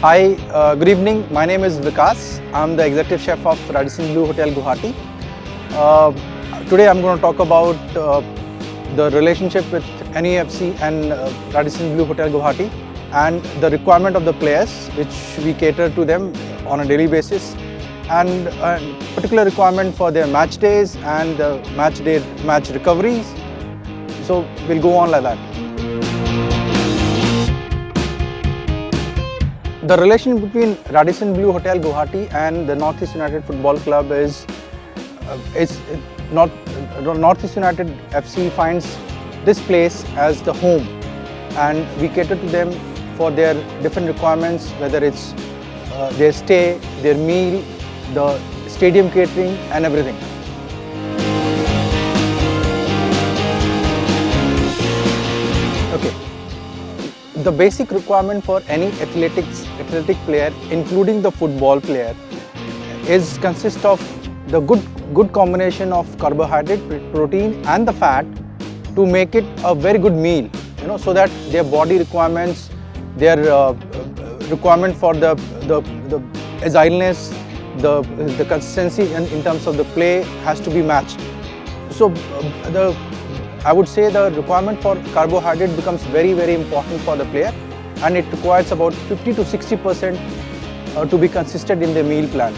Hi, good evening. My name is Vikas. I'm the executive chef of Radisson Blu Hotel Guwahati. Today I'm going to talk about the relationship with NEUFC and Radisson Blu Hotel Guwahati and the requirement of the players which we cater to them on a daily basis, and particular requirement for their match days and match recoveries. So we'll go on like that. The relation between Radisson Blu Hotel Guwahati and the Northeast United Football Club is Northeast United FC finds this place as the home, and we cater to them for their different requirements, whether it's their stay, their meal, the stadium catering and everything. Okay. The basic requirement for any athletic player, including the football player, consists of the good combination of carbohydrate, protein and the fat to make it a very good meal, so that their body requirements, their requirement for the agileness, the consistency in terms of the play has to be matched. So I would say the requirement for carbohydrate becomes very, very important for the player, and it requires about 50 to 60% to be consistent in the meal plan.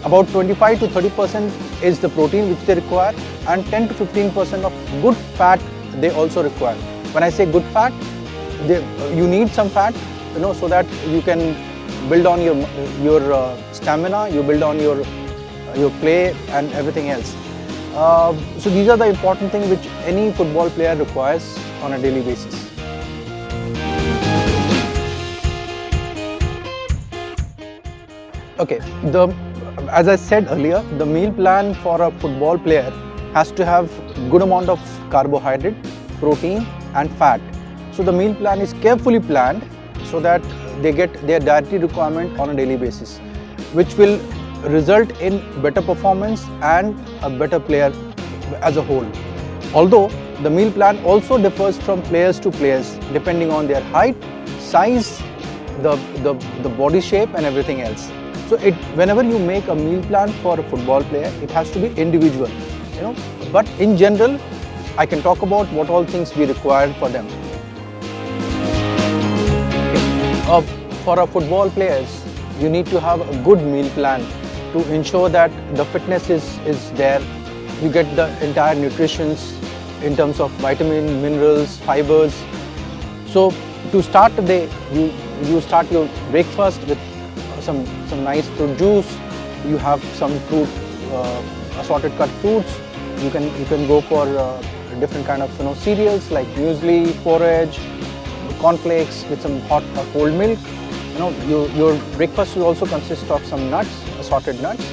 About 25 to 30% is the protein which they require, and 10 to 15% of good fat they also require. When I say good fat, you need some fat, so that you can build on your stamina, you build on your play and everything else. So these are the important things which any football player requires on a daily basis. Okay, as I said earlier, the meal plan for a football player has to have good amount of carbohydrate, protein and fat. So the meal plan is carefully planned so that they get their dietary requirement on a daily basis, which will result in better performance and a better player as a whole. Although the meal plan also differs from players to players depending on their height, size, the body shape and everything else. So whenever you make a meal plan for a football player, it has to be individual, But in general, I can talk about what all things we require for them. For our football players, you need to have a good meal plan to ensure that the fitness is there. You get the entire nutrition in terms of vitamin, minerals, fibers. So to start the day, you start your breakfast with some nice fruit juice. You have some fruit, assorted cut fruits. You can go for different kind of cereals like muesli, porridge, cornflakes with some hot or cold milk. Your breakfast will also consist of some nuts, assorted nuts,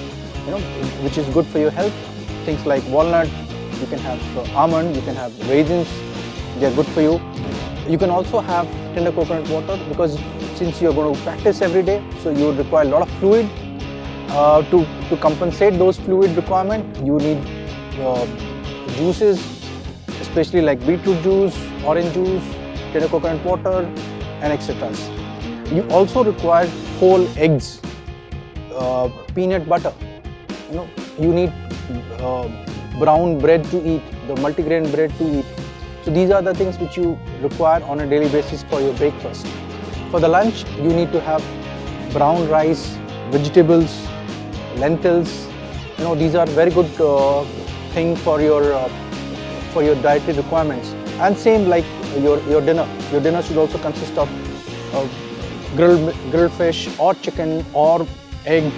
which is good for your health. Things like walnut, you can have almond, you can have raisins, they are good for you. You can also have tender coconut water, because since you are going to practice every day, so you would require a lot of fluid. To compensate those fluid requirement, you need juices, especially like beetroot juice, orange juice, tender coconut water and etc. You also require whole eggs, peanut butter. You need brown bread to eat, the multigrain bread to eat. So these are the things which you require on a daily basis for your breakfast. For the lunch, you need to have brown rice, vegetables, lentils. These are very good thing for your dietary requirements. And same like your dinner. Your dinner should also consist of grilled fish or chicken or egg,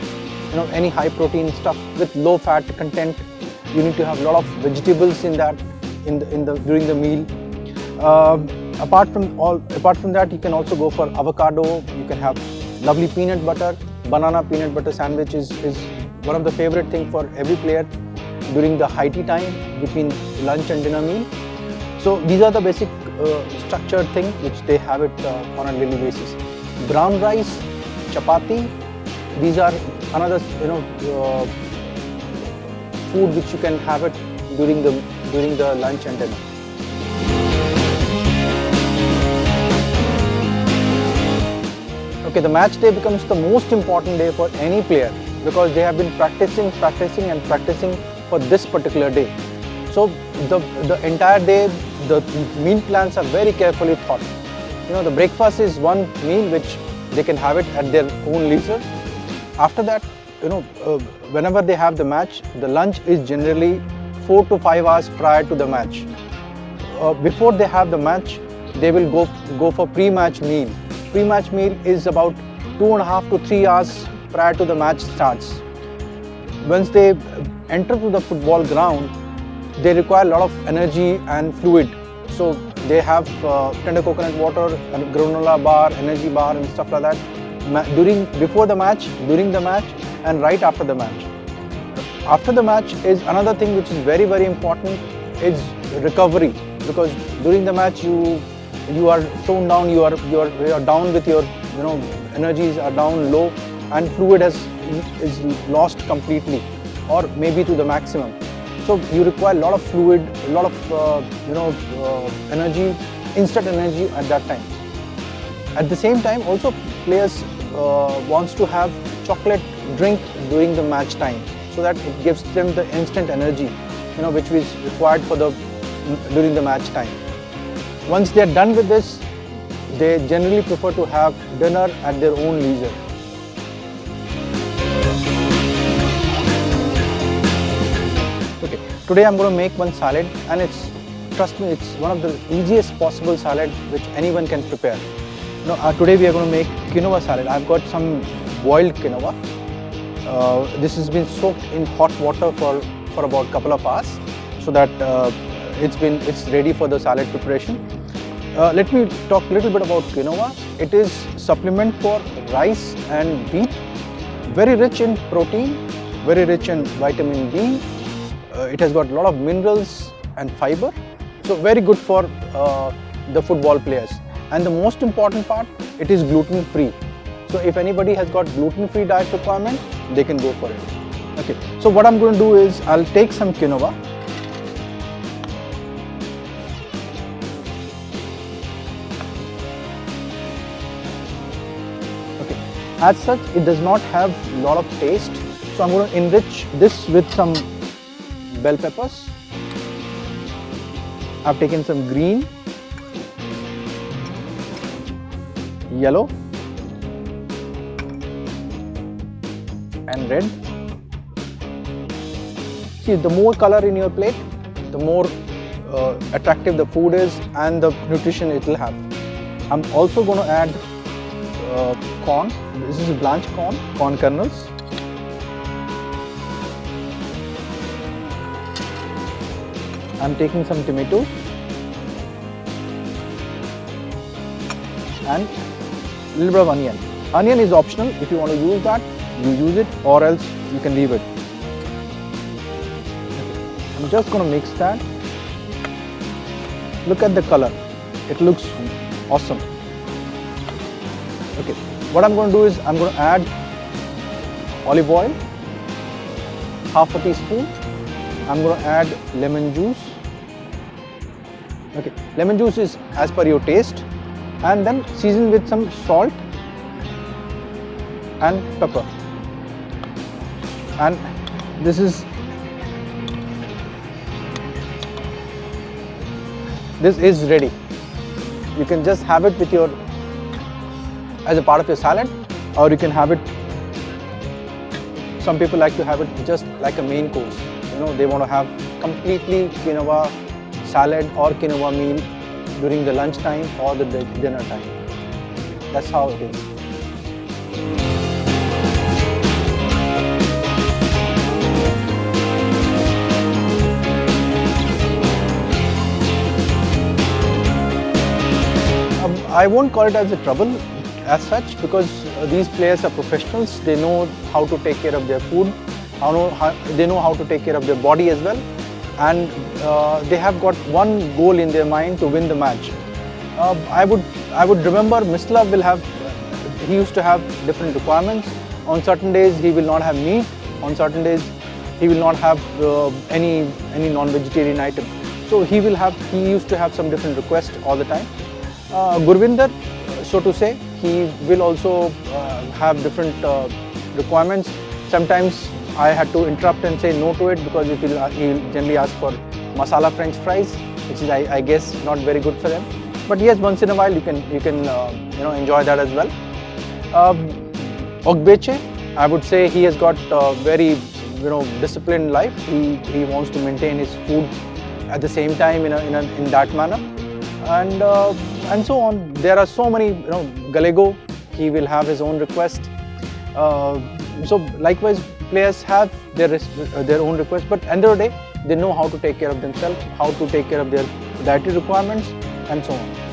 any high protein stuff with low fat content. You need to have a lot of vegetables in that during the meal. Apart from that, you can also go for avocado. You can have lovely peanut butter. Banana peanut butter sandwich is one of the favorite thing for every player during the high tea time between lunch and dinner meal. So these are the basic structured thing which they have it on a daily basis. Brown rice, chapati, these are another food which you can have it during the lunch and dinner. Okay, the match day becomes the most important day for any player because they have been practicing for this particular day. So the entire day, the meal plans are very carefully thought. The breakfast is one meal which they can have it at their own leisure. After that, whenever they have the match, the lunch is generally 4 to 5 hours prior to the match. Before they have the match, they will go for pre-match meal. Pre-match meal is about 2.5 to 3 hours prior to the match starts. Once they enter to the football ground, they require a lot of energy and fluid. So they have tender coconut water, and granola bar, energy bar and stuff like that before the match, during the match and right after the match. After the match is another thing which is very, very important, is recovery, because during the match you are toned down, you are down with your energies are down low and fluid is lost completely or maybe to the maximum. So you require a lot of fluid, a lot of energy, instant energy at that time. At the same time, also players wants to have chocolate drink during the match time, so that it gives them the instant energy, which is required during the match time. Once they are done with this, they generally prefer to have dinner at their own leisure. Okay, today I'm going to make one salad, and trust me, it's one of the easiest possible salad which anyone can prepare. Today we are going to make quinoa salad. I've got some boiled quinoa. This has been soaked in hot water for about a couple of hours, so that it's ready for the salad preparation. Let me talk a little bit about quinoa. It is supplement for rice and wheat, very rich in protein, very rich in vitamin B. It has got a lot of minerals and fiber, so very good for the football players. And the most important part, it is gluten free. So if anybody has got gluten free diet requirement, they can go for it. Okay, so what I'm going to do is I'll take some quinoa. Okay, as such, it does not have a lot of taste. So I'm going to enrich this with some bell peppers. I've taken some green, yellow and red. See, the more color in your plate, the more attractive the food is and the nutrition it will have. I'm also going to add corn. This is blanched corn kernels. I'm taking some tomatoes and a little bit of onion. Onion is optional. If you want to use that, you use it, or else you can leave it. I'm just going to mix that. Look at the color. It looks awesome. Okay, what I'm going to do is I'm going to add olive oil, half a teaspoon. I'm going to add lemon juice. Okay, lemon juice is as per your taste, and then season with some salt and pepper. And this is ready. You can just have it with as a part of your salad, or you can have it. Some people like to have it just like a main course. They want to have completely quinoa salad or quinoa meal during the lunch time or the dinner time. That's how it is. I won't call it as a trouble as such, because these players are professionals. They know how to take care of their food, they know how to take care of their body as well, and they have got one goal in their mind to win the match. I would remember Mislav he used to have different requirements. On certain days he will not have meat, on certain days he will not have any non-vegetarian item. So he used to have some different requests all the time. Gurvinder, so to say, he will also have different requirements. Sometimes I had to interrupt and say no to it because he'll generally ask for masala French fries, which is I guess not very good for them. But yes, once in a while you can enjoy that as well. Ogbeche, I would say he has got a very disciplined life. He wants to maintain his food at the same time in that manner, and so on. There are so many. Galego, he will have his own request. So likewise, players have their own requests, but at the end of the day, they know how to take care of themselves, how to take care of their dietary requirements, and so on.